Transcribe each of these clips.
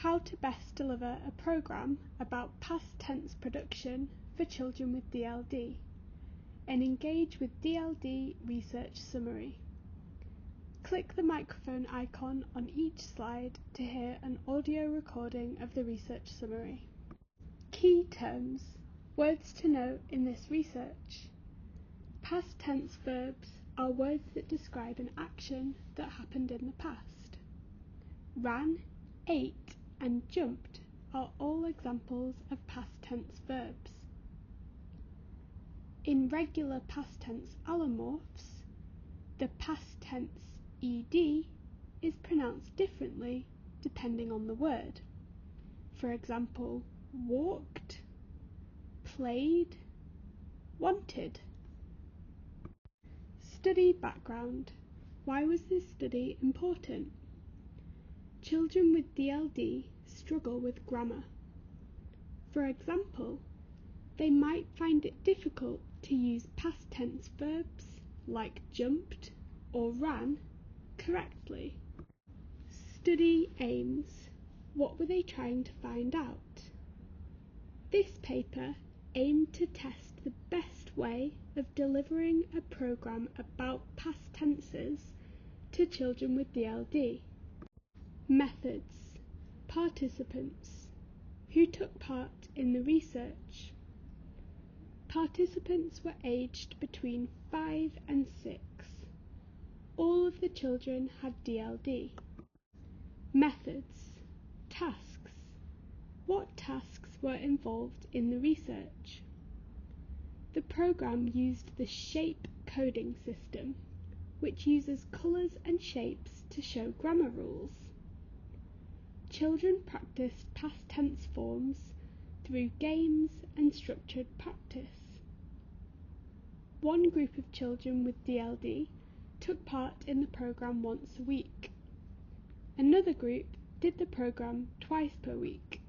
how to best deliver a programme about past tense production for children with DLD, and engage with DLD research summary. Click the microphone icon on each slide to hear an audio recording of the research summary. Key terms, words to know in this research. Past tense verbs are words that describe an action that happened in the past. Ran, ate, and jumped are all examples of past tense verbs. In regular past tense allomorphs, the past tense ED is pronounced differently depending on the word. For example, walked, played, wanted. Study background. Why was this study important? Children with DLD struggle with grammar. For example, they might find it difficult to use past tense verbs like jumped or ran correctly. Study aims. What were they trying to find out? This paper aimed to test the best way of delivering a programme about past tenses to children with DLD. Methods. Participants. Who took part in the research? Participants were aged between 5 and 6. All of the children had DLD. Methods. Tasks. What tasks were involved in the research? The programme used the shape coding system, which uses colours and shapes to show grammar rules. Children practiced past tense forms through games and structured practice. One group of children with DLD took part in the programme once a week. Another group did the programme twice per week.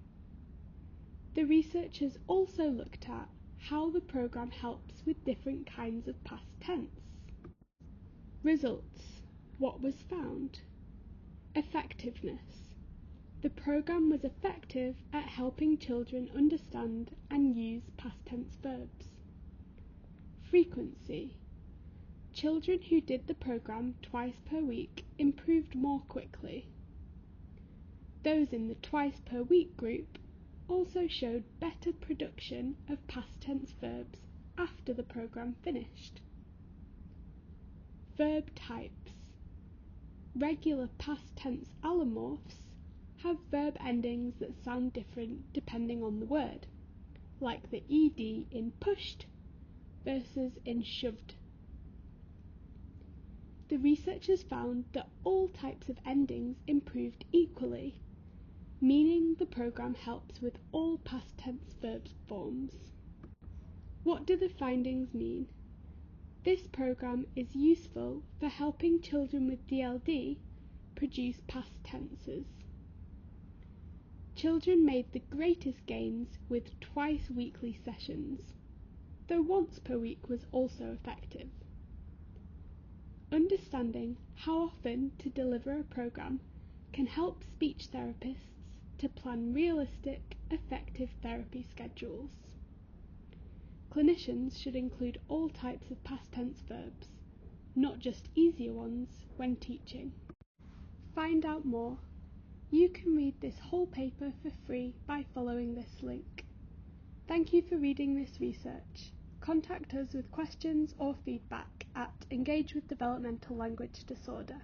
The researchers also looked at how the programme helps with different kinds of past tense. Results. What was found? Effectiveness. The programme was effective at helping children understand and use past tense verbs. Frequency. Children who did the programme twice per week improved more quickly. Those in the twice per week group also showed better production of past tense verbs after the programme finished. Verb types. Regular past tense allomorphs have verb endings that sound different depending on the word, like the ED in pushed versus in shoved. The researchers found that all types of endings improved equally, meaning the programme helps with all past tense verb forms. What do the findings mean? This programme is useful for helping children with DLD produce past tenses. Children made the greatest gains with twice weekly sessions, though once per week was also effective. Understanding how often to deliver a programme can help speech therapists to plan realistic, effective therapy schedules. Clinicians should include all types of past tense verbs, not just easier ones, when teaching. Find out more. You can read this whole paper for free by following this link. Thank you for reading this research. Contact us with questions or feedback at Engage with Developmental Language Disorder.